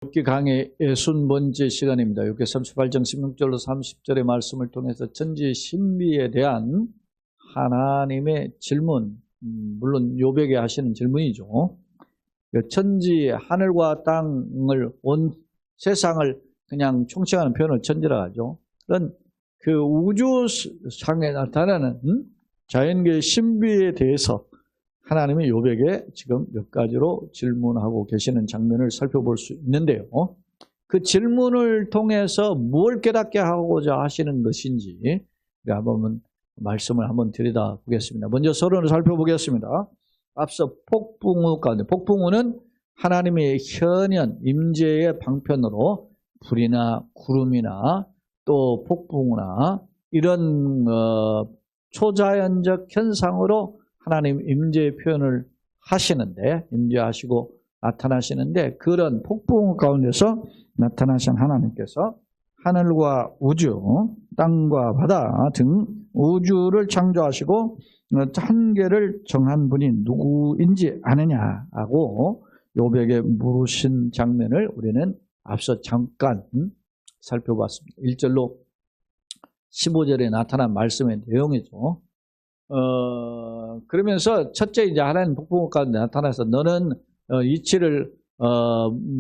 욥기 강의 61번째 시간입니다. 욥기 38장 16절로 30절의 말씀을 통해서 천지 신비에 대한 하나님의 질문, 물론 욥에게 하시는 질문이죠. 천지, 하늘과 땅을, 온 세상을 그냥 총칭하는 표현을 천지라 하죠. 그런 그 우주상에 나타나는 자연계의 신비에 대해서 하나님이 욥에게 지금 몇 가지로 질문하고 계시는 장면을 살펴볼 수 있는데요. 그 질문을 통해서 무엇을 깨닫게 하고자 하시는 것인지 한번 말씀을 한번 들여다보겠습니다. 먼저 서론을 살펴보겠습니다. 앞서 폭풍우 가운데, 폭풍우는 하나님의 현현, 임재의 방편으로 불이나 구름이나 또 폭풍우나 이런 초자연적 현상으로 하나님 임재의 표현을 하시는데, 임재하시고 나타나시는데, 그런 폭풍 가운데서 나타나신 하나님께서 하늘과 우주, 땅과 바다 등 우주를 창조하시고 한계를 정한 분이 누구인지 아느냐고 욥에게 물으신 장면을 우리는 앞서 잠깐 살펴봤습니다. 1절로 15절에 나타난 말씀의 내용이죠. 그러면서 첫째 이제 하나님 폭풍우 가운데 나타나서 너는 이치를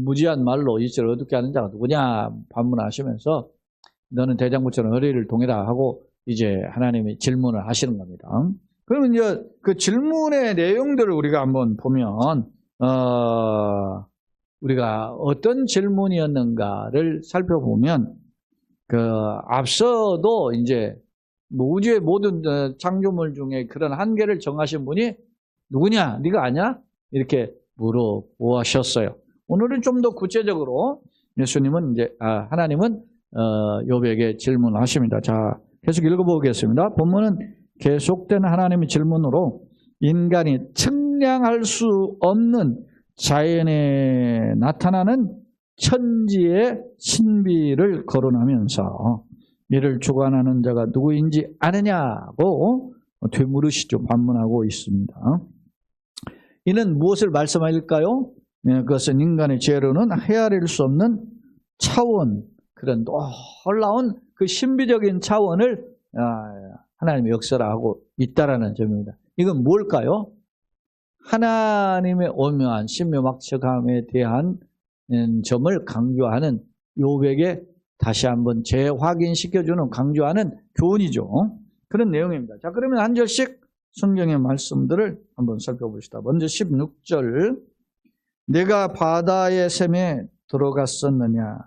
무지한 말로 이치를 어둡게 하는 자가 누구냐 반문하시면서 너는 대장부처럼 허리를 동이라 하고 이제 하나님이 질문을 하시는 겁니다. 그러면 이제 그 질문의 내용들을 우리가 한번 보면 우리가 어떤 질문이었는가를 살펴보면 그 앞서도 이제 우주의 모든 창조물 중에 그런 한계를 정하신 분이 누구냐? 네가 아냐? 이렇게 물어보셨어요. 오늘은 좀 더 구체적으로 예수님은 이제 하나님은 욥에게 질문하십니다. 자, 계속 읽어보겠습니다. 본문은 계속된 하나님의 질문으로 인간이 측량할 수 없는 자연에 나타나는 천지의 신비를 거론하면서 이를 주관하는 자가 누구인지 아느냐고 되물으시죠. 반문하고 있습니다. 이는 무엇을 말씀하실까요? 그것은 인간의 죄로는 헤아릴 수 없는 차원, 그런 놀라운 그 신비적인 차원을 하나님의 역사하고 있다라는 점입니다. 이건 뭘까요? 하나님의 오묘한 신묘막측함에 대한 점을 강조하는 욥에게 다시 한번 재확인시켜주는 강조하는 교훈이죠. 그런 내용입니다. 자, 그러면 한 절씩 성경의 말씀들을 한번 살펴봅시다. 먼저 16절. 내가 바다의 샘에 들어갔었느냐.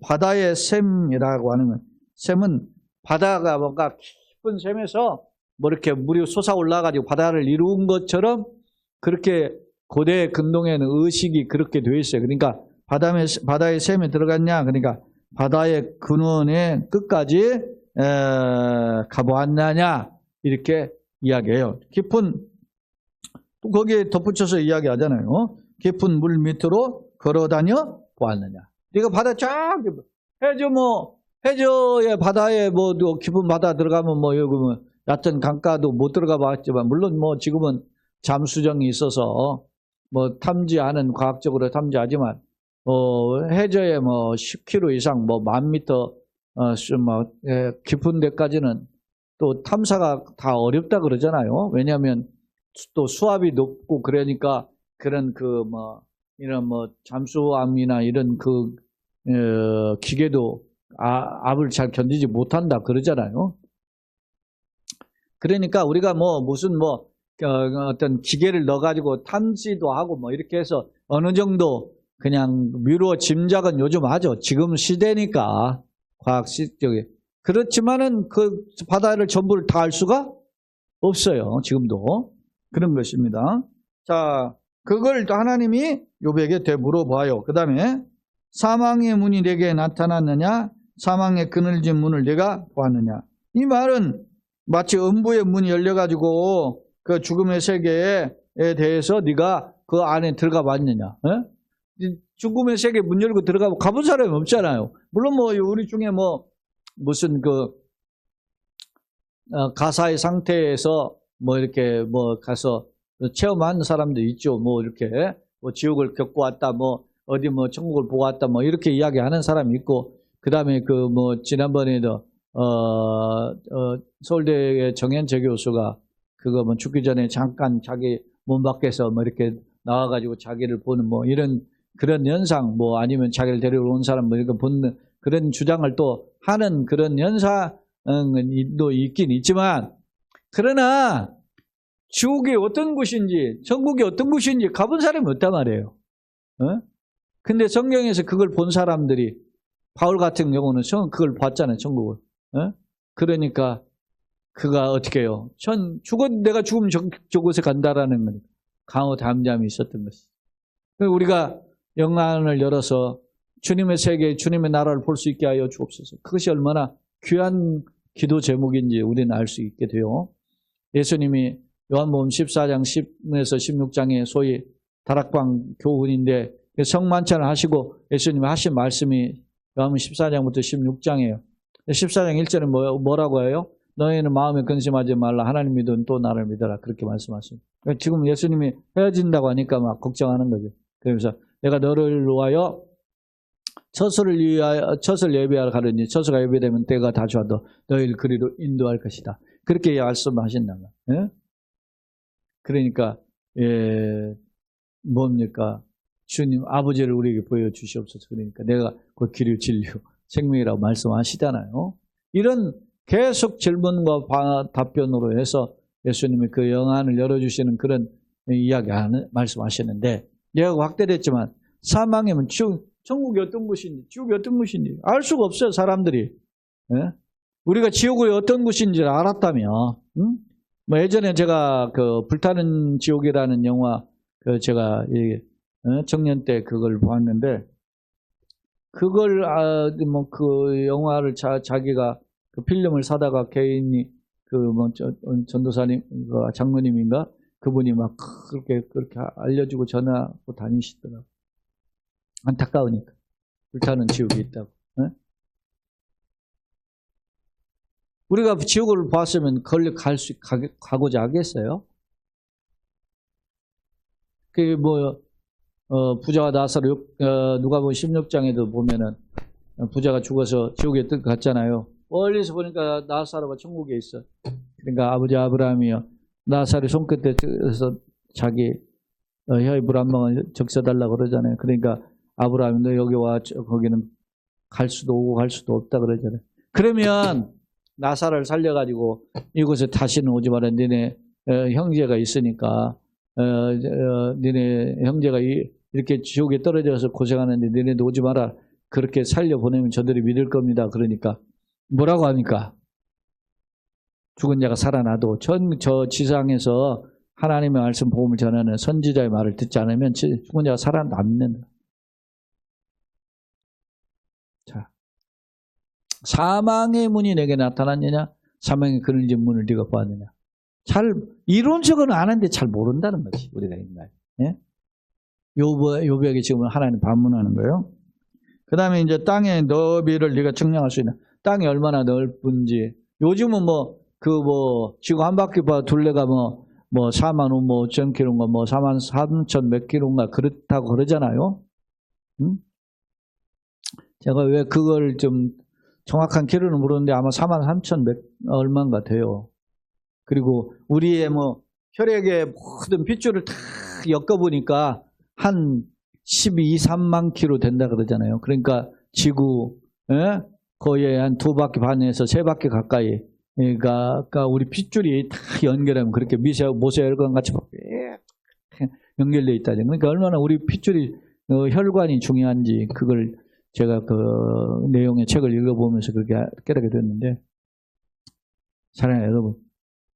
바다의 샘이라고 하는 건, 샘은 바다가 뭔가 깊은 샘에서 뭐 이렇게 물이 솟아 올라가지고 바다를 이룬 것처럼 그렇게 고대 근동에는 의식이 그렇게 되어 있어요. 그러니까 바다의 샘에 들어갔냐. 그러니까 바다의 근원의 끝까지 가보았느냐 이렇게 이야기해요. 깊은, 거기에 덧붙여서 이야기하잖아요. 깊은 물 밑으로 걸어다녀 보았느냐. 네가 바다 쫙 해저에 바다에 뭐 깊은 바다 들어가면 뭐 여기 뭐 얕은 강가도 못 들어가 봤지만, 물론 뭐 지금은 잠수정이 있어서 뭐 탐지하는, 과학적으로 탐지하지만 해저에 뭐 10km 이상, 뭐 10,000m, 깊은 데까지는 또 탐사가 다 어렵다 그러잖아요. 왜냐하면 또 수압이 높고 그러니까 그런 이런 잠수함이나 이런 기계도 압을 잘 견디지 못한다 그러잖아요. 그러니까 우리가 무슨 어떤 기계를 넣어가지고 탐지도 하고 이렇게 해서 어느 정도 그냥 미루어 짐작은 요즘 하죠. 지금 시대니까, 과학 시대에. 그렇지만은 그 바다를 전부를 다 알 수가 없어요. 지금도. 그런 것입니다. 자, 그걸 또 하나님이 욥에게 되물어봐요. 그 다음에 사망의 문이 내게 나타났느냐? 사망의 그늘진 문을 내가 보았느냐? 이 말은 마치 음부의 문이 열려가지고 그 죽음의 세계에 대해서 네가 그 안에 들어가 봤느냐? 죽음의 세계 문 열고 들어가고 가본 사람이 없잖아요. 물론 우리 중에 무슨 가사의 상태에서 이렇게 가서 체험한 사람도 있죠. 이렇게 지옥을 겪고 왔다, 어디 뭐 천국을 보고 왔다 뭐 이렇게 이야기하는 사람이 있고, 그 다음에 그 뭐 지난번에도 서울대의 정현재 교수가 그거 뭐 죽기 전에 잠깐 자기 몸 밖에서 뭐 이렇게 나와가지고 자기를 보는 뭐 이런 그런 현상, 뭐 아니면 자기를 데리러 온 사람 뭐 이렇게 보는 그런 주장을 또 하는 그런 현상도 있긴 있지만, 그러나 지옥이 어떤 곳인지 천국이 어떤 곳인지 가본 사람이 없단 말이에요. 근데 성경에서 그걸 본 사람들이, 바울 같은 경우는 그걸 봤잖아요, 천국을. 그러니까 그가 어떻게 해요? 내가 죽으면 저곳에 간다라는 건 강호 담잠이 있었던 것이죠. 우리가 영안을 열어서 주님의 세계, 주님의 나라를 볼 수 있게 하여 주옵소서. 그것이 얼마나 귀한 기도 제목인지 우리는 알 수 있게 돼요. 예수님이 요한복음 14장 10에서 16장에 소위 다락방 교훈인데, 성만찬을 하시고 예수님이 하신 말씀이 요한복음 14장부터 16장이에요. 14장 1절에 뭐라고 해요? 너희는 마음에 근심하지 말라. 하나님 믿으면 또 나를 믿어라. 그렇게 말씀하십니다. 지금 예수님이 헤어진다고 하니까 막 걱정하는 거죠. 그래서 내가 너를 위하여 처소를 예비하러 가려니 처소가 예비되면 때가 다주어도 너희를 그리로 인도할 것이다. 그렇게 말씀하신다. 그러니까 뭡니까? 주님 아버지를 우리에게 보여주시옵소서. 그러니까 내가 그 길이 진리요 생명이라고 말씀하시잖아요. 이런 계속 질문과 답변으로 해서 예수님이 그 영안을 열어주시는 그런 이야기 말씀하시는데, 얘가 확대됐지만 사망이면 천국이 어떤 곳인지 지옥이 어떤 곳인지 알 수가 없어요, 사람들이. 우리가 지옥이 어떤 곳인지를 알았다면, 뭐 예전에 제가 그 불타는 지옥이라는 영화 제가 청년 때 그걸 보았는데, 그걸 뭐 그 영화를 자기가 그 필름을 사다가 개인이 그 뭐 전도사님 장로님인가 그분이 막 그렇게 알려주고 전하고 다니시더라고. 안타까우니까 불타는 지옥이 있다고. 우리가 지옥을 봤으면 거기 가고자 하겠어요? 그 뭐 부자와 나사로 누가복음 16장에도 보면은 부자가 죽어서 지옥에 갔잖아요. 멀리서 보니까 나사로가 천국에 있어. 그러니까 아버지 아브라함이요, 나사로 손끝에서 자기 혀에 물 한 방울 적셔달라고 그러잖아요. 그러니까 아브라함이 너 여기 와, 거기는 갈 수도 오고 갈 수도 없다 그러잖아요. 그러면 나사로를 살려가지고 이곳에 다시는 오지 마라. 너네 형제가 있으니까 너네 형제가 이렇게 지옥에 떨어져서 고생하는데 너네도 오지 마라. 그렇게 살려보내면 저들이 믿을 겁니다. 그러니까 뭐라고 합니까? 죽은 자가 살아나도 저 지상에서 하나님의 말씀 복음을 전하는 선지자의 말을 듣지 않으면 죽은 자가 살아나도 안 믿는다. 자, 사망의 문이 내게 나타났느냐? 사망의 그늘진 문을 네가 보았느냐? 잘 이론적으로는 아는데 잘 모른다는 거지, 우리가 인간. 예? 요백이 지금 하나님 반문하는 거예요. 그 다음에 이제 땅의 너비를 네가 측량할 수 있는, 땅이 얼마나 넓은지. 요즘은 지구 한 바퀴 둘레가 4만 5천 킬로인가 4만 3천 몇 킬로인가 그렇다고 그러잖아요. 제가 왜 그걸 좀 정확한 킬로는 모르는데 아마 4만 3천 몇 얼마인가 돼요. 그리고 우리의 혈액의 모든 핏줄을 다 엮어보니까 한 12, 3만 킬로 된다 그러잖아요. 그러니까 지구 거의 한 2바퀴 반에서 3바퀴 가까이, 그러니까 우리 핏줄이 다 연결하면 그렇게 모세혈관 같이 연결되어 있다죠. 그러니까 얼마나 우리 핏줄이 혈관이 중요한지 그걸 제가 그 내용의 책을 읽어보면서 그렇게 깨닫게 됐는데, 사랑하는 여러분,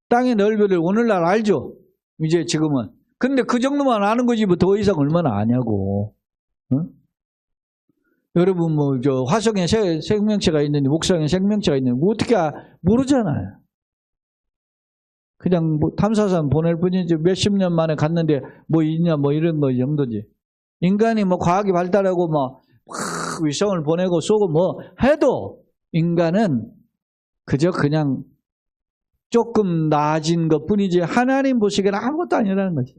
땅의 넓이를 오늘날 알죠? 이제 지금은. 근데 그 정도만 아는 거지 더 이상 얼마나 아냐고. 응? 여러분 화성에 생명체가 있는데 목성에 생명체가 있는데 어떻게 모르잖아요. 그냥 탐사선 보낼 뿐이지 몇십 년 만에 갔는데 있냐 이런 거 정도지. 인간이 과학이 발달하고 위성을 보내고 쏘고 해도 인간은 그저 그냥 조금 나아진 것 뿐이지 하나님 보시기에는 아무것도 아니라는 거지.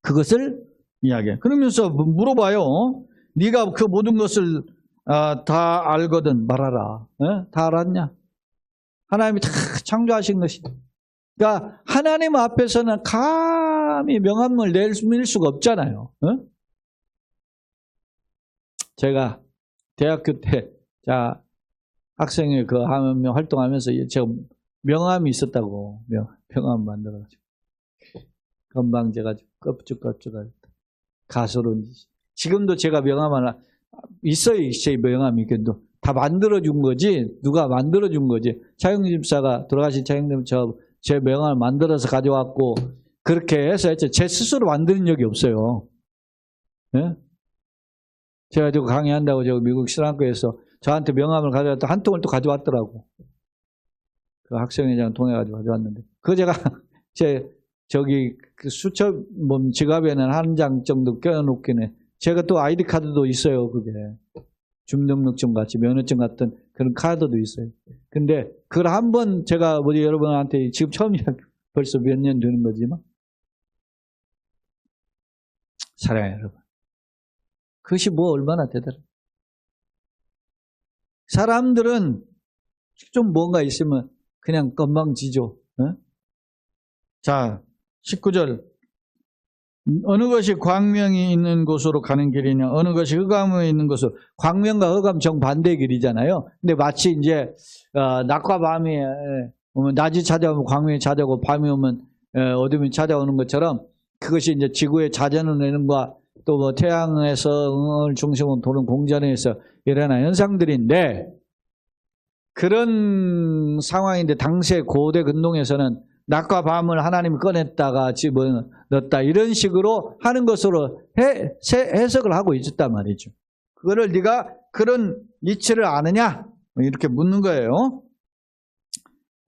그것을 이야기. 그러면서 물어봐요. 네가 그 모든 것을 다 알거든 말하라. 다 알았냐? 하나님이 다 창조하신 것이. 그러니까 하나님 앞에서는 감히 명함을 낼 수가 없잖아요. 제가 대학교 때 학생회 그 활동하면서 제가 명함이 있었다고 명함 만들어가지고 건방져가지고 껍죽껍죽하고 가소로운 지금도 제가 명함 하나 있어요. 제 명함이 그래도 다 만들어준 거지 누가 만들어준 거지. 차영림 집사가 돌아가신 차영림 제 명함을 만들어서 가져왔고 그렇게 해서 했죠. 제 스스로 만드는 적이 없어요. 네? 제가 저 강의한다고 저 미국 신학교에서 저한테 명함을 가져왔다 한 통을 또 가져왔더라고. 그 학생회장 통해가지고 가져왔는데 그거 제가 저기 그 수첩 지갑에는 한 장 정도 껴놓긴 해. 제가 또 아이디 카드도 있어요. 그게 주민등록증 같이 면허증 같은 그런 카드도 있어요. 근데 그걸 한번 제가 여러분한테 지금 처음이야 벌써 몇 년 되는 거지만 사랑해요 여러분. 그것이 얼마나 대단해. 사람들은 좀 뭔가 있으면 그냥 건방지죠. 자 19절 어느 것이 광명이 있는 곳으로 가는 길이냐 어느 것이 흑암이 있는 곳으로. 광명과 흑암 정반대의 길이잖아요. 근데 마치 이제 낮과 밤이 오면 낮이 찾아오면 광명이 찾아오고 밤이 오면 어둠이 찾아오는 것처럼 그것이 이제 지구의 자전운행과 또 태양에서 중심으로 도는 공전에서 일어나는 현상들인데 그런 상황인데 당시의 고대 근동에서는 낮과 밤을 하나님이 꺼냈다가 집어넣었다 이런 식으로 하는 것으로 해석을 하고 있었단 말이죠. 그거를 네가 그런 이치를 아느냐 이렇게 묻는 거예요.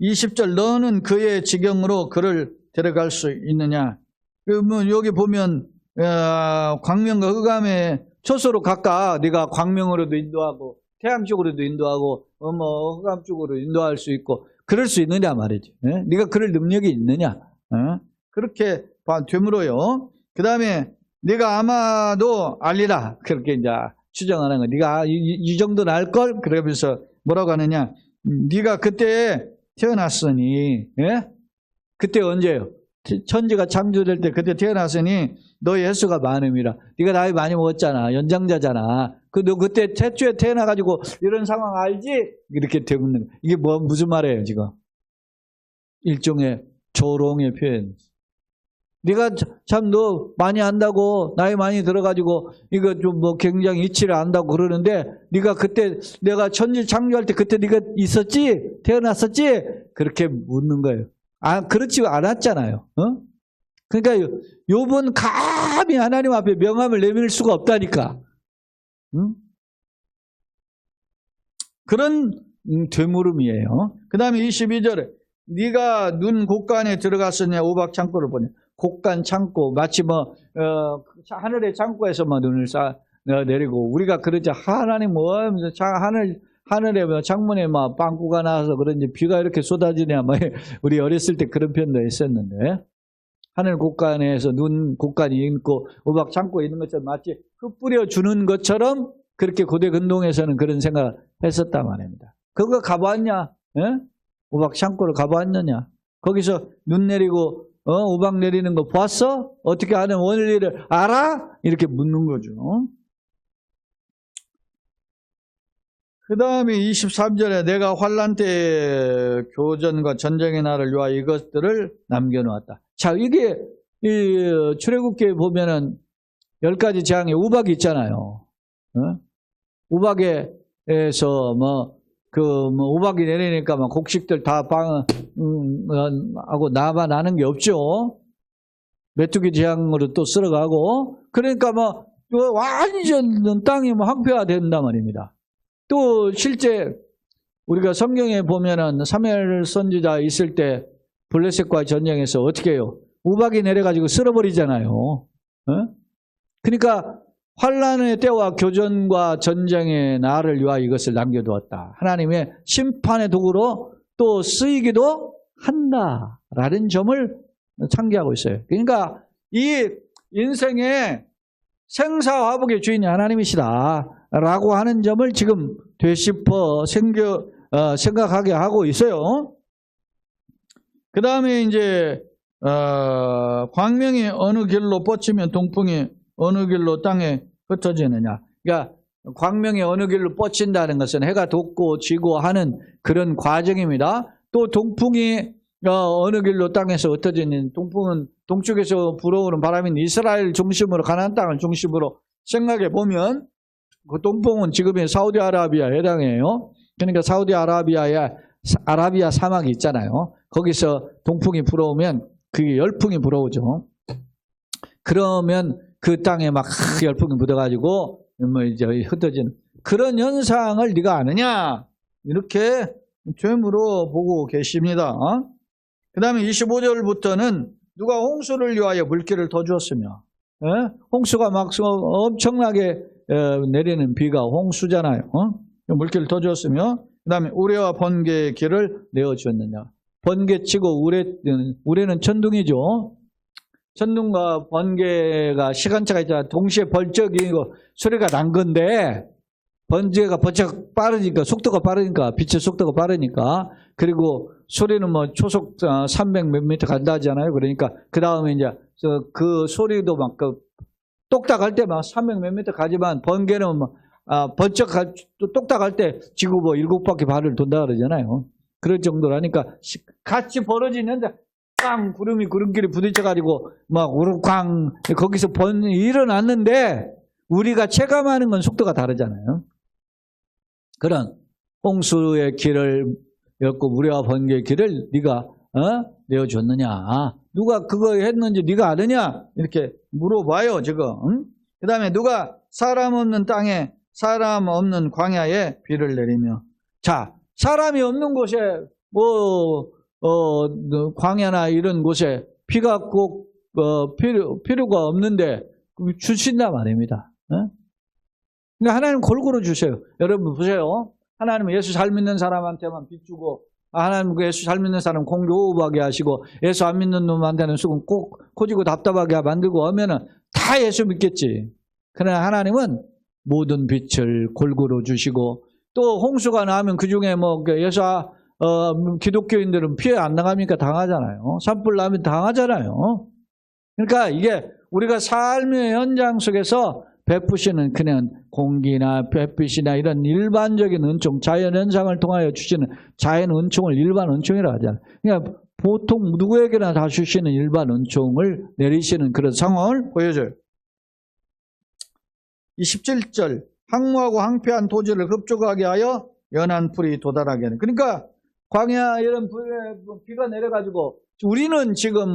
20절 너는 그의 지경으로 그를 데려갈 수 있느냐. 그러면 여기 보면 광명과 흑암의 초소로 각각 네가 광명으로도 인도하고 태양 쪽으로도 인도하고 흑암 쪽으로 인도할 수 있고 그럴 수 있느냐 말이지. 네가 그럴 능력이 있느냐. 그렇게 되물어요. 그 다음에 네가 아마도 알리라. 그렇게 이제 추정하는 거. 네가 이 정도는 알걸? 그러면서 뭐라고 하느냐. 네가 그때 태어났으니 그때 언제요? 천지가 창조될 때 그때 태어났으니 너의 횟수가 많음이라. 네가 나이 많이 먹었잖아. 연장자잖아. 너 그때 최초에 태어나가지고 이런 상황 알지? 이렇게 되묻는 거야. 이게 무슨 말이에요 지금? 일종의 조롱의 표현. 네가 참 너 많이 안다고 나이 많이 들어가지고 이거 좀 굉장히 이치를 안다고 그러는데 네가 그때 내가 천지 창조할 때 그때 네가 있었지? 태어났었지? 그렇게 묻는 거예요. 그렇지 않았잖아요. 그러니까 욥은 감히 하나님 앞에 명함을 내밀 수가 없다니까. 그런 되물음이에요. 그 다음에 22절에 네가 눈 곳간에 들어갔으냐 오박 창고를 보냐. 곳간 창고 마치 하늘의 창고에서만 눈을 내리고 우리가 그러죠. 하나님 하늘에 창문에 빵꾸가 나서 그런지 비가 이렇게 쏟아지냐 우리 어렸을 때 그런 표현도 있었는데 하늘 곳간에서 눈 곳간이 있고 오박 창고에 있는 것처럼 마치 흩뿌려 주는 것처럼 그렇게 고대 근동에서는 그런 생각을 했었단 말입니다. 그거 가보았냐? 오박 창고를 가보았느냐? 거기서 눈 내리고 오박 내리는 거 봤어? 어떻게 하는 원리를 알아? 이렇게 묻는 거죠. 그 다음에 23절에 내가 환난 때 교전과 전쟁의 날을 위하여 이것들을 남겨놓았다. 자, 이게 출애굽기에 보면은 10가지 재앙의 우박이 있잖아요. 우박에서 우박이 내리니까 곡식들 다 하고 나는 게 없죠. 메뚜기 재앙으로 또 쓸어가고 그러니까 완전 땅이 황폐화 된단 말입니다. 또 실제 우리가 성경에 보면은 사무엘 선지자 있을 때 블레셋과의 전쟁에서 어떻게 해요? 우박이 내려가지고 쓸어버리잖아요. 그러니까 환란의 때와 교전과 전쟁의 날을 위하여 이것을 남겨두었다. 하나님의 심판의 도구로 또 쓰이기도 한다라는 점을 창기하고 있어요. 그러니까 이 인생에 생사화복의 주인이 하나님이시다라고 하는 점을 지금 되짚어 생각하게 하고 있어요. 그 다음에 이제 광명이 어느 길로 뻗치면 동풍이 어느 길로 땅에 흩어지느냐. 그러니까 광명이 어느 길로 뻗친다는 것은 해가 돋고 지고 하는 그런 과정입니다. 또 동풍이 어느 길로 땅에서 흩어지는, 동풍은 동쪽에서 불어오는 바람인 이스라엘 중심으로, 가나안 땅을 중심으로 생각해 보면 그 동풍은 지금의 사우디아라비아에 해당해요. 그러니까 사우디아라비아에 아라비아 사막이 있잖아요. 거기서 동풍이 불어오면 그게 열풍이 불어오죠. 그러면 그 땅에 막 열풍이 묻어가지고 뭐 이제 흩어지는 그런 현상을 네가 아느냐? 이렇게 죄물로 보고 계십니다. 그 다음에 25절부터는 누가 홍수를 위하여 물기를 더 주었으며, 홍수가 막 엄청나게 내리는 비가 홍수잖아요. 물기를 더 주었으며, 그 다음에 우레와 번개의 길을 내어주었느냐. 번개치고 우레는 천둥이죠. 천둥과 번개가 시간차가 있잖아. 동시에 벌쩍이고 소리가 난 건데, 번개가 벌쩍 빠르니까, 속도가 빠르니까, 빛의 속도가 빠르니까, 그리고 소리는 뭐 초속 300 몇 미터 간다 하잖아요. 그러니까 그 다음에 이제 그 소리도 막 똑딱할 때 막 300 몇 미터 가지만, 번개는 막 번쩍 똑딱할 때 지구 뭐 7바퀴 발을 돈다 그러잖아요. 그럴 정도라니까 같이 벌어지는데 꽝 구름이 구름끼리 부딪혀가지고 막 우르꽝 거기서 일어났는데 우리가 체감하는 건 속도가 다르잖아요. 그런 홍수의 길을 였고 우레와 번개의 길을 네가 내어줬느냐? 누가 그거 했는지 네가 아느냐? 이렇게 물어봐요 지금. 그 다음에 누가 사람 없는 땅에 사람 없는 광야에 비를 내리며. 자, 사람이 없는 곳에 광야나 이런 곳에 비가 꼭 필요가 없는데 주신단 말입니다. 그러니까 하나님 골고루 주세요. 여러분 보세요. 하나님은 예수 잘 믿는 사람한테만 빚 주고, 하나님은 예수 잘 믿는 사람 공교우하게 하시고, 예수 안 믿는 놈한테는 수금 꼭 코지고 답답하게 만들고 하면은 다 예수 믿겠지. 그러나 하나님은 모든 빛을 골고루 주시고, 또 홍수가 나면 그 중에 뭐 예수 기독교인들은 피해 안 나갑니까? 당하잖아요. 산불 나면 당하잖아요. 그러니까 이게 우리가 삶의 현장 속에서 베푸시는 그냥 공기나 햇빛이나 이런 일반적인 은총, 자연 현상을 통하여 주시는 자연 은총을 일반 은총이라고 하잖아요. 그러니까 보통 누구에게나 다 주시는 일반 은총을 내리시는 그런 상황을 보여줘요. 27절 황무하고 황폐한 토지를 흡족하게 하여 연한 풀이 도달하게 하는. 그러니까 광야 이런 비가 내려가지고 우리는 지금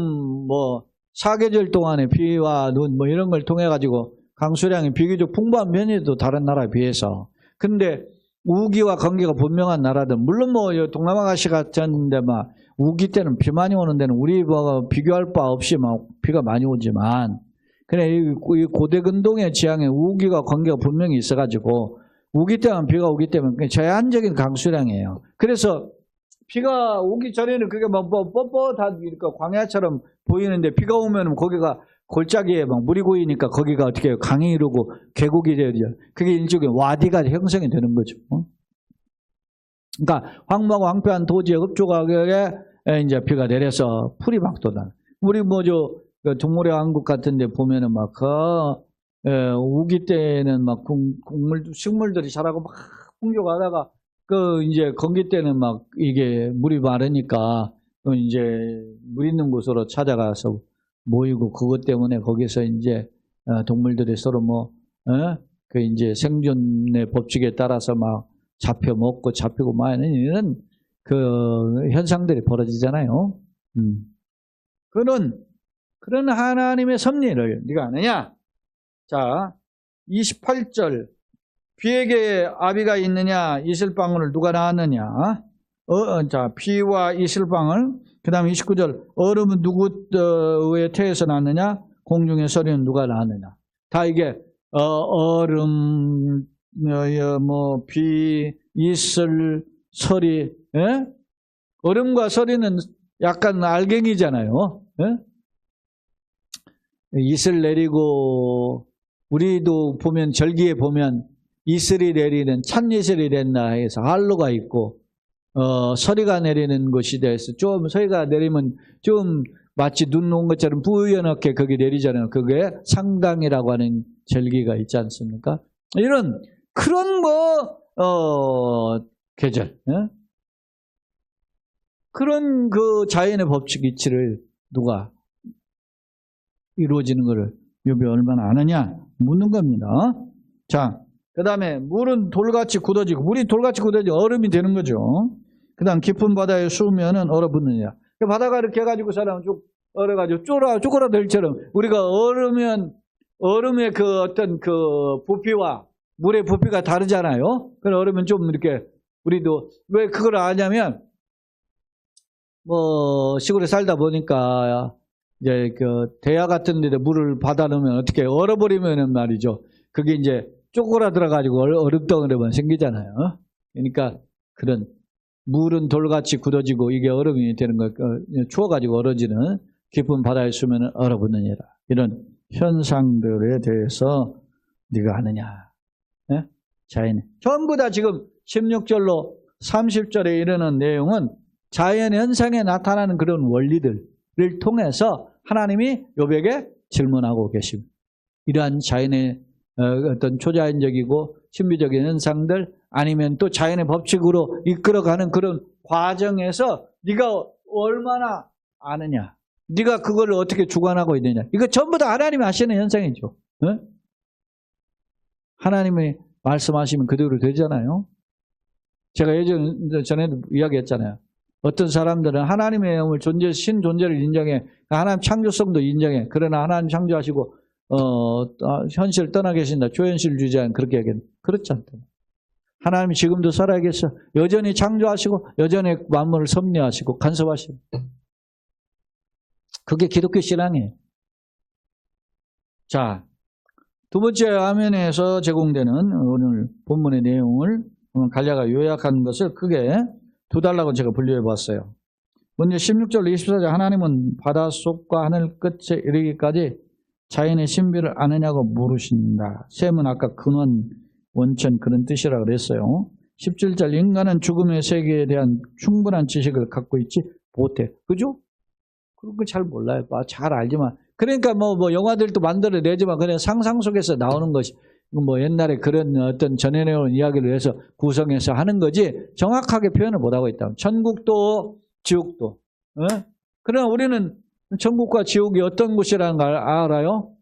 뭐 사계절 동안에 비와 눈 뭐 이런 걸 통해 가지고 강수량이 비교적 풍부한 면에도 다른 나라에 비해서. 근데 우기와 건기가 분명한 나라들, 물론 뭐 동남아시아 같은데 막 우기 때는 비 많이 오는 데는 우리와 비교할 바 없이 막 비가 많이 오지만, 그래 이 고대 근동의 지형에 우기와 건기가 분명히 있어가지고 우기 때만 비가 오기 때문에 제한적인 강수량이에요. 그래서 비가 오기 전에는 그게 막 뻣뻣한 광야처럼 보이는데 비가 오면 거기가 골짜기에 막 물이 고이니까 거기가 어떻게 해요? 강이 이루고 계곡이 되죠. 그게 일종의 와디가 형성이 되는 거죠. 그러니까 황무하고 황폐한 토지에 흡족하게 이제 비가 내려서 풀이 막 돋아. 우리 동물의 왕국 같은데 보면은 막 우기 때는 막 식물들이 자라고 막 풍족하다가 이제 건기 때는 막 이게 물이 마르니까 이제 물 있는 곳으로 찾아가서 모이고, 그것 때문에 거기서 이제 동물들이 서로 이제 생존의 법칙에 따라서 막 잡혀 먹고 잡히고 막 이런 그 현상들이 벌어지잖아요. 그런 하나님의 섭리를 네가 아느냐? 자, 28절 비에게 아비가 있느냐? 이슬방울을 누가 낳았느냐? 자, 비와 이슬방울. 그 다음에 29절 얼음은 누구의 태에서 낳느냐? 공중의 서리는 누가 낳느냐? 다 이게 얼음, 비, 이슬, 서리. 예? 얼음과 서리는 약간 알갱이잖아요. 예? 이슬 내리고 우리도 보면 절기에 보면 이슬이 내리는 찬이슬이 됐나 해서 한로가 있고 서리가 내리는 것이 돼서 좀 서리가 내리면 좀 마치 눈 온 것처럼 뿌옇게 거기 내리잖아요. 그게 상당이라고 하는 절기가 있지 않습니까? 이런 그런 계절, 그런 그 자연의 법칙 이치를 누가 이루어지는 것을 욥이 얼마나 아느냐 묻는 겁니다. 자, 그 다음에 물은 돌같이 굳어지고, 물이 돌같이 굳어지고 얼음이 되는 거죠. 그 다음 깊은 바다에 수우면은 얼어붙느냐. 바다가 이렇게 해가지고 사람 쭉 얼어가지고 쪼그라들처럼 우리가 얼으면 얼음의 그 어떤 그 부피와 물의 부피가 다르잖아요. 그래서 얼으면 좀 이렇게 우리도 왜 그걸 아냐면 시골에 살다 보니까 이제 그 대야 같은 데다 물을 받아 놓으면 어떻게 얼어버리면은 말이죠. 그게 이제 쪼그라들어가지고 얼음덩어리만 생기잖아요. 그러니까 그런 물은 돌같이 굳어지고 이게 얼음이 되는 거, 추워가지고 얼어지는 깊은 바다에 수면은 얼어붙느니라. 이런 현상들에 대해서 네가 아느냐. 네? 자연. 전부 다 지금 16절로 30절에 이르는 내용은 자연 현상에 나타나는 그런 원리들을 통해서 하나님이 욥에게 질문하고 계십니다. 이러한 자연의 어떤 초자연적이고 신비적인 현상들 아니면 또 자연의 법칙으로 이끌어가는 그런 과정에서 네가 얼마나 아느냐, 네가 그걸 어떻게 주관하고 있느냐, 이거 전부 다 하나님이 하시는 현상이죠. 네? 하나님이 말씀하시면 그대로 되잖아요. 제가 전에도 이야기했잖아요. 어떤 사람들은 하나님의 영을 신 존재를 인정해, 하나님 창조성도 인정해. 그러나 하나님 창조하시고 현실을 떠나 계신다, 초현실주의자는 그렇게 얘기합니다. 그렇지 않다. 하나님이 지금도 살아계셔 여전히 창조하시고 여전히 만물을 섭리하시고 간섭하시고, 그게 기독교 신앙이에요. 자, 두 번째 화면에서 제공되는 오늘 본문의 내용을 간략하게 요약한 것을 크게 두 달라고 제가 분류해 봤어요. 먼저 16절 24절 하나님은 바닷속과 하늘 끝에 이르기까지 자연의 신비를 아느냐고 물으신다. 셈은 아까 근원, 원천 그런 뜻이라고 그랬어요. 17절 인간은 죽음의 세계에 대한 충분한 지식을 갖고 있지 못해. 그죠? 그런 거 잘 몰라요. 잘 알지만. 그러니까 영화들도 만들어내지만 그냥 상상 속에서 나오는 것이 옛날에 그런 어떤 전해내온 이야기를 해서 구성해서 하는 거지 정확하게 표현을 못하고 있다. 천국도 지옥도. 그러나 우리는 천국과 지옥이 어떤 곳이라는 걸 알아요?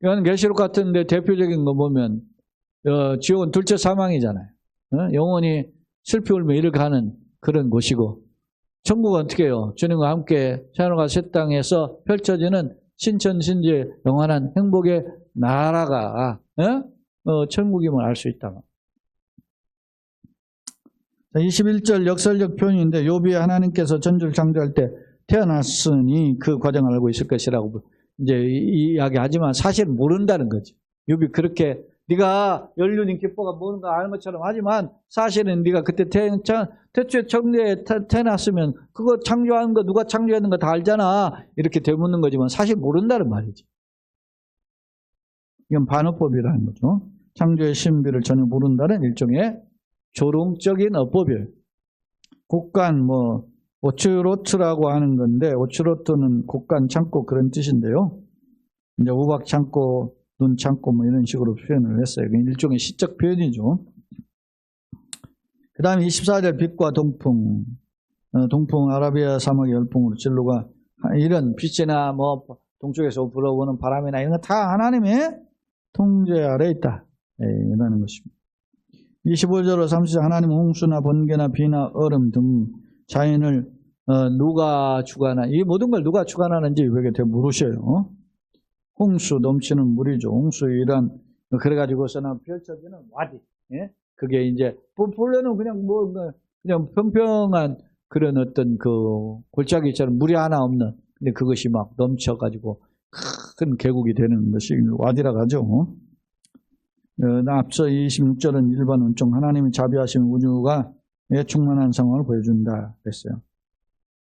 요한계시록 같은 데 대표적인 거 보면 지옥은 둘째 사망이잖아요. 영원히 슬피 울며 이렇게 하는 그런 곳이고, 천국은 어떻게 해요? 주님과 함께 하늘과 새 땅에서 펼쳐지는 신천신지의 영원한 행복의 나라가 천국임을 알 수 있다. 21절 역설적 표현인데 욥이 하나님께서 전주를 창조할 때 태어났으니 그 과정을 알고 있을 것이라고 이제 이야기하지만 사실 모른다는 거지. 욥이 그렇게 네가 연륜인 기뻐가 뭔가 아는 것처럼 하지만 사실은 네가 그때 태초에 천국에 태어났으면 그거 창조하는 거 누가 창조했는 거 다 알잖아. 이렇게 되묻는 거지만 사실 모른다는 말이지. 이건 반어법이라는 거죠. 창조의 신비를 전혀 모른다는 일종의 조롱적인 어법이에요. 곡간 오츠로트라고 하는 건데, 오츠로트는 곡간 창고 그런 뜻인데요. 이제 우박 창고, 눈 창고 이런 식으로 표현을 했어요. 일종의 시적 표현이죠. 그 다음에 24절 빛과 동풍, 동풍 아라비아 사막의 열풍으로 진로가 이런 빛이나 동쪽에서 불어오는 바람이나 이런 거 다 하나님의 통제 아래 있다. 이라는 것입니다. 25절로 30절 하나님은 홍수나 번개나 비나 얼음 등 자연을 누가 주관하는지, 이 모든 걸 누가 주관하는지 여기에 물으셔요. 홍수, 넘치는 물이죠. 홍수이란, 그래가지고서는 펼쳐지는 와디. 예? 그게 이제, 본래는 그냥 평평한 그런 어떤 골짜기처럼 물이 하나 없는, 근데 그것이 막 넘쳐가지고 큰 계곡이 되는 것이 와디라고 하죠. 앞서 26절은 일반 원종, 하나님이 자비하신 우주가 충만한 상황을 보여준다 그랬어요.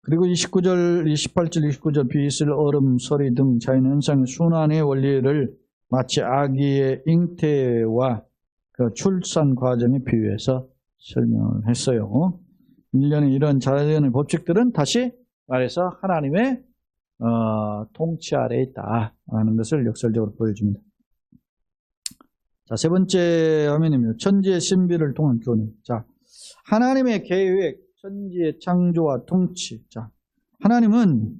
그리고 28절, 29절 빛을 얼음, 소리 등 자연 현상의 순환의 원리를 마치 아기의 잉태와 그 출산 과정에 비유해서 설명을 했어요. 일련의 이런 자연의 법칙들은 다시 말해서 하나님의 통치 아래에 있다 하는 것을 역설적으로 보여줍니다. 자, 세 번째 화면입니다. 천지의 신비를 통한 교훈. 자, 하나님의 계획, 천지의 창조와 통치. 자, 하나님은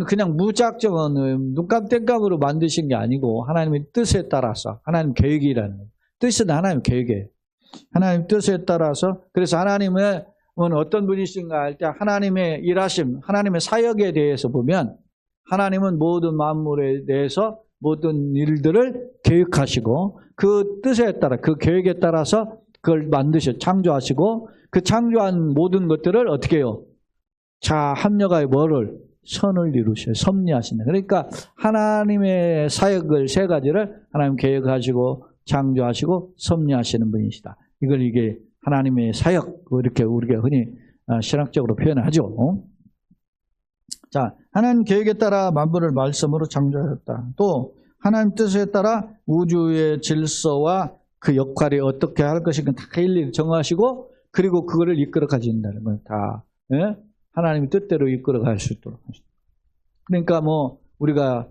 그냥 무작정 눈감땡감으로 만드신 게 아니고 하나님의 뜻에 따라서 하나님 계획이라는 거예요. 뜻은 하나님 계획이에요. 하나님 뜻에 따라서 그래서 하나님은 어떤 분이신가 할 때 하나님의 일하심, 하나님의 사역에 대해서 보면 하나님은 모든 만물에 대해서 모든 일들을 계획하시고 그 뜻에 따라 그 계획에 따라서 그걸 창조하시고 그 창조한 모든 것들을 어떻게 해요? 자, 합력하여 뭐를? 선을 이루셔요. 섭리하신다. 그러니까 하나님의 사역을 세 가지를 하나님 계획하시고 창조하시고 섭리하시는 분이시다. 이게 하나님의 사역 이렇게 우리가 흔히 신학적으로 표현하죠. 자, 하나님 계획에 따라 만물을 말씀으로 창조하셨다. 또 하나님 뜻에 따라 우주의 질서와 그 역할이 어떻게 할 것인가 다 일일이 정하시고 그리고 그거를 이끌어 가신다는 건 다 하나님의 뜻대로 이끌어 갈 수 있도록 하십니다. 그러니까 우리가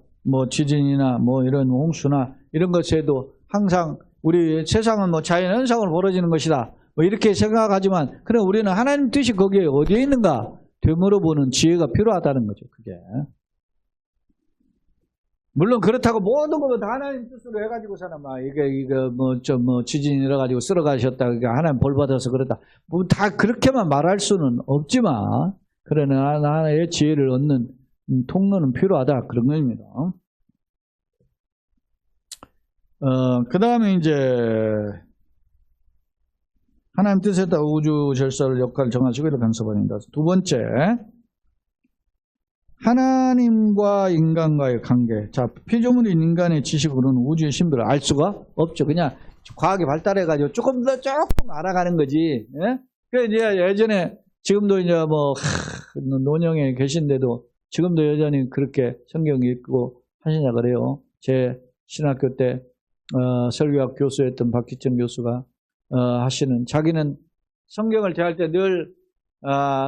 지진이나 이런 홍수나 이런 것에도 항상 우리 세상은 자연 현상으로 벌어지는 것이다. 이렇게 생각하지만 그래 우리는 하나님 뜻이 거기에 어디에 있는가 되물어보는 지혜가 필요하다는 거죠. 그게. 물론 그렇다고 모든 걸 다 하나님 뜻으로 해가지고 사나 지진이 일어가지고 쓸어가셨다. 그러니까 하나님 벌 받아서 그렇다. 다 그렇게만 말할 수는 없지만 그러나 하나의 지혜를 얻는 통로는 필요하다 그런 겁니다. 그 다음에 이제 하나님 뜻에 따라 우주 질서를 역할을 정하시고 이렇게 간섭합니다. 두 번째, 하나님과 인간과의 관계. 자, 피조물인 인간의 지식으로는 우주의 신비를 알 수가 없죠. 그냥 과학이 발달해가지고 조금 알아가는 거지. 예? 그 이제 예전에 지금도 이제 논영에 계신데도 지금도 여전히 그렇게 성경 읽고 하시냐 그래요. 제 신학교 때 설교학 교수였던 박기천 교수가 하시는 자기는 성경을 대할 때 늘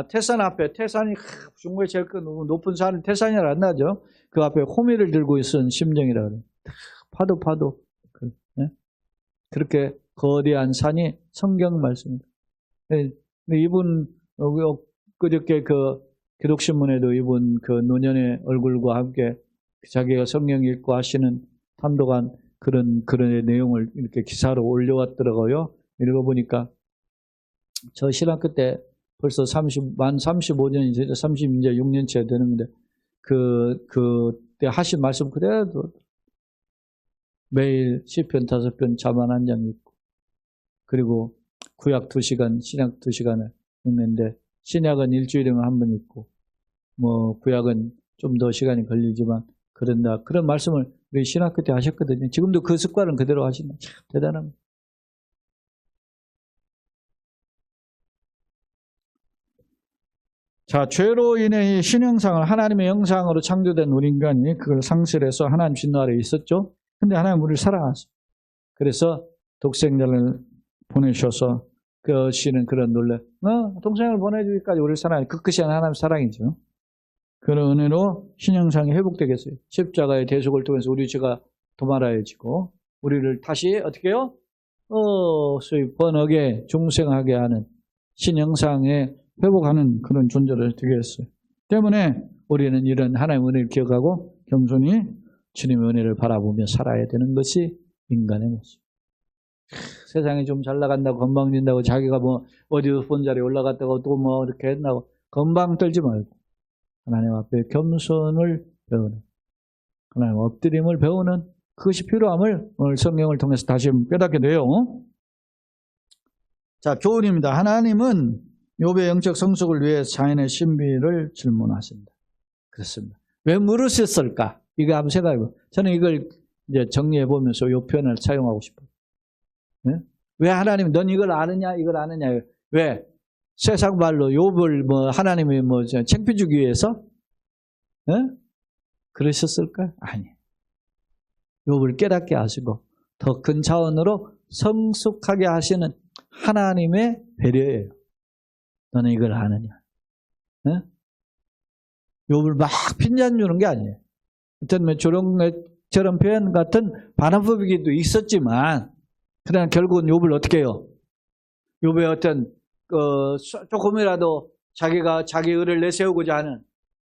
태산 앞에 태산이 중국의 제일 큰 높은 산은 태산이라 안 나죠. 그 앞에 호미를 들고 있은 심정이라 그래요. 파도 그렇게 거대한 산이 성경 말씀입니다. 이분 그저께 그 기독신문에도 이분 그 노년의 얼굴과 함께 자기가 성경 읽고 하시는 탄독한 그런 내용을 이렇게 기사로 올려왔더라고요. 읽어보니까 저 신학교 때 벌써 만 35년이 되죠. 36년째 되는데 그때 하신 말씀 그대로 매일 시편 5편 잠안 한 장 읽고 그리고 구약 2시간, 신약 2시간을 읽는데 신약은 일주일이면 한 번 읽고 구약은 좀 더 시간이 걸리지만 그런다. 그런 말씀을 우리 신학교 때 하셨거든요. 지금도 그 습관은 그대로 하신다. 참 대단합니다. 자, 죄로 인해 신형상을 하나님의 형상으로 창조된 우리 인간이 그걸 상실해서 하나님 진노 아래 있었죠. 근데 하나님 우리를 사랑하셨어요. 그래서 독생자를 보내셔서 그 시는 그런 놀래 동생을 보내주기까지 우리를 사랑해. 그 끝이 하나님 사랑이죠. 그런 은혜로 신형상이 회복되겠어요. 십자가의 대속을 통해서 우리 죄가 도말하여지고 우리를 다시 어떻게 해요? 소위 번하게 중생하게 하는 신형상에 회복하는 그런 존재를 되게 했어요. 때문에 우리는 이런 하나님의 은혜를 기억하고 겸손히 주님의 은혜를 바라보며 살아야 되는 것이 인간의 모습. 세상이 좀 잘 나간다고 건방진다고 자기가 어디서 본 자리에 올라갔다고 또 이렇게 했다고 건방 떨지 말고 하나님 앞에 겸손을 배우는 하나님 엎드림을 배우는 그것이 필요함을 오늘 성경을 통해서 다시 깨닫게 돼요. 자, 교훈입니다. 하나님은 욥의 영적 성숙을 위해 자연의 신비를 질문하신다. 그렇습니다. 왜 물으셨을까? 이거 한번 생각해보세요. 저는 이걸 이제 정리해보면서 이 표현을 사용하고 싶어요. 네? 왜 하나님, 넌 이걸 아느냐, 이걸 아느냐. 왜? 세상 말로 욥을 하나님이 창피 주기 위해서? 네? 그러셨을까? 아니. 욥을 깨닫게 하시고 더 큰 차원으로 성숙하게 하시는 하나님의 배려예요. 너는 이걸 아느냐? 네? 욥을 막 핀잔 주는 게 아니에요. 어떤 저런 표현 같은 반환법이기도 있었지만, 그러나 결국은 욥을 어떻게 해요? 욥의 어떤 조금이라도 자기가 자기 의를 내세우고자 하는,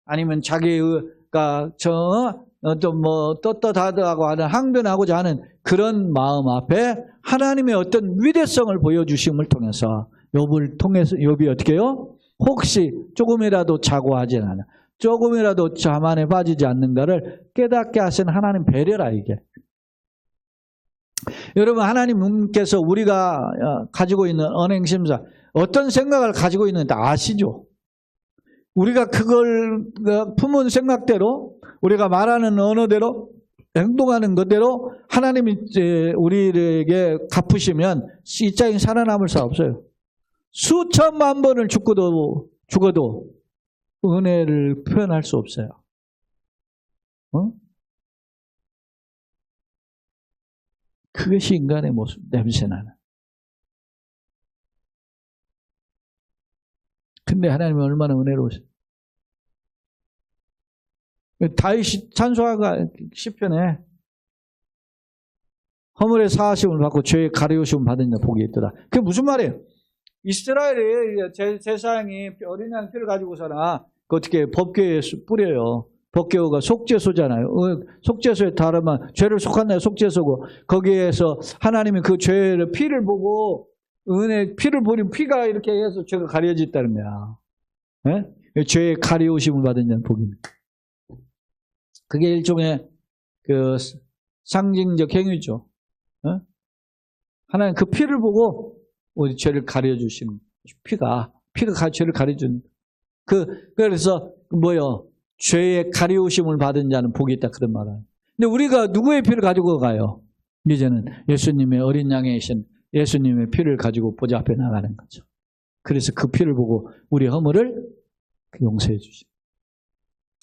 아니면 자기가 좀 떳떳하다고 하는, 항변하고자 하는 그런 마음 앞에 하나님의 어떤 위대성을 보여주심을 통해서 욥이 어떻게 해요? 혹시 조금이라도 자고하지 않아, 조금이라도 자만에 빠지지 않는가를 깨닫게 하신 하나님 배려라, 이게. 여러분, 하나님께서 우리가 가지고 있는 언행심사, 어떤 생각을 가지고 있는지 아시죠? 우리가 그걸 품은 생각대로, 우리가 말하는 언어대로, 행동하는 것대로 하나님이 우리에게 갚으시면 이 땅에 살아남을 수 없어요. 수천만 번을 죽어도 은혜를 표현할 수 없어요. 그것이 인간의 모습, 냄새나는. 근데 하나님은 얼마나 은혜로우세요. 다윗이 찬송가 시편에 허물의 사하심을 받고 죄의 가리우심을 받은 자 복이 있더라. 그게 무슨 말이에요? 이스라엘이 제사장이 어린 양 피를 가지고서나 어떻게 법궤에 뿌려요. 법궤가 속죄소잖아요. 속죄소에 따르면 죄를 속한다 속죄소고, 거기에서 하나님이 그 죄의 피를 보고 피를 보니 피가 이렇게 해서 죄가 가려졌다는 거야. 네? 죄의 가리우심을 받은 자는 복입니다. 그게 일종의 그 상징적 행위죠. 하나님 그 피를 보고 우리 죄를 가려주신 피가 죄를 가려준 그래서 뭐요? 죄의 가리우심을 받은 자는 복이 있다, 그런 말은. 근데 우리가 누구의 피를 가지고 가요? 이제는 예수님의 어린 양이신 예수님의 피를 가지고 보좌 앞에 나가는 거죠. 그래서 그 피를 보고 우리 허물을 용서해 주시고.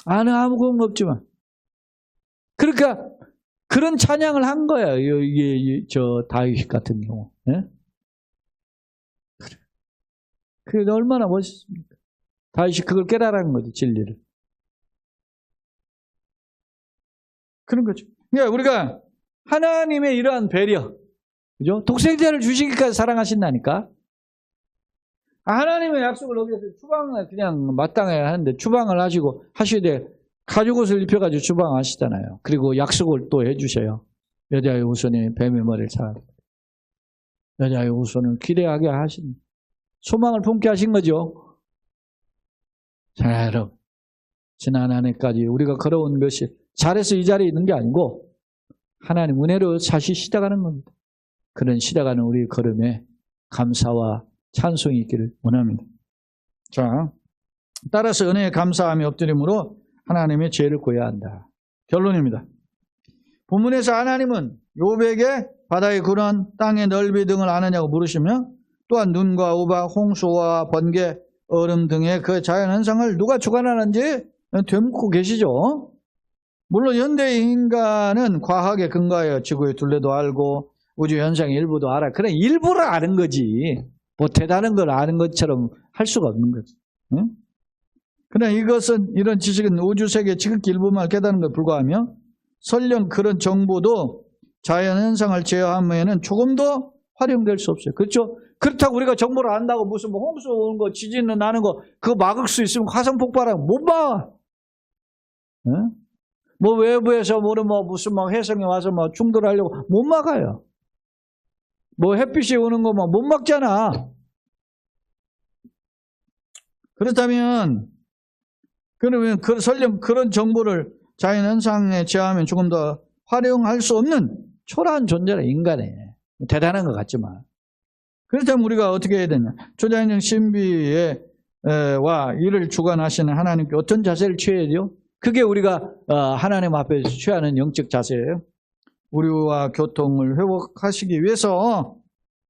아무 공은 없지만. 그러니까 그런 찬양을 한 거예요. 이게 다윗 같은 경우. 네? 그게 얼마나 멋있습니까? 다윗이 그걸 깨달은 거지, 진리를. 그런 거죠. 그러니까 우리가 하나님의 이러한 배려, 그죠? 독생자를 주시기까지 사랑하신다니까. 하나님의 약속을 어기서 추방을 그냥 마땅해야 하는데 추방을 하시되 가죽옷을 입혀가지고 추방하시잖아요. 그리고 약속을 또 해주셔요. 여자의 후손이 뱀의 머리를 사랑합니다. 여자의 후손을 기대하게 하신, 소망을 품게 하신 거죠. 자, 여러분, 지난 한 해까지 우리가 걸어온 것이 잘해서 이 자리에 있는 게 아니고 하나님 은혜로 다시 시작하는 겁니다. 그런 시작하는 우리 걸음에 감사와 찬송이 있기를 원합니다. 자, 따라서 은혜에 감사함이 엎드림으로 하나님의 죄를 구해야 한다. 결론입니다. 본문에서 하나님은 욥에게 바다의 근원, 땅의 넓이 등을 아느냐고 물으시며, 또한 눈과 우박, 홍수와 번개, 얼음 등의 그 자연현상을 누가 주관하는지 되묻고 계시죠. 물론 현대의 인간은 과학에 근거하여 지구의 둘레도 알고 우주 현상의 일부도 알아. 그래, 일부를 아는 거지. 뭐 대단한 걸 아는 것처럼 할 수가 없는 거지. 응? 그러나 이런 지식은 우주 세계의 지극히 일부만 깨닫는 것에 불과하며, 설령 그런 정보도 자연현상을 제어하면은 조금 더 활용될 수 없어요. 그렇죠? 그렇다고 우리가 정보를 안다고 무슨 뭐 홍수 오는 거, 지진 나는 거, 그거 막을 수 있으면 화성 폭발하면 못 봐. 응? 뭐 외부에서 무슨 혜성이 와서 충돌하려고 못 막아요. 뭐 햇빛이 오는 거 못 막잖아. 그렇다면, 그러면 설령 그런 정보를 자연현상에 제어하면 조금 더 활용할 수 없는 초라한 존재라, 인간에. 대단한 것 같지만. 그렇다면 우리가 어떻게 해야 되냐. 초자연적 신비와 이를 주관하시는 하나님께 어떤 자세를 취해야 돼요? 그게 우리가 하나님 앞에 취하는 영적 자세예요. 우리와 교통을 회복하시기 위해서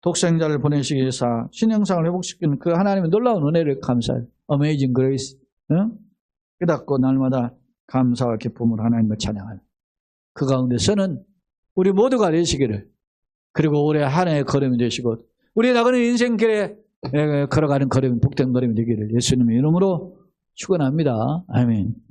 독생자를 보내시기 위해서 신형상을 회복시키는 그 하나님의 놀라운 은혜를 감사해요. Amazing Grace. 응? 깨닫고 날마다 감사와 기쁨을 하나님을 찬양하요. 그 가운데서는 우리 모두가 되시기를. 그리고 올해 한 해의 걸음이 되시고 우리 나가는 인생길에 걸어가는 걸음이 복된 걸음이 되기를 예수님의 이름으로 축원합니다. 아멘.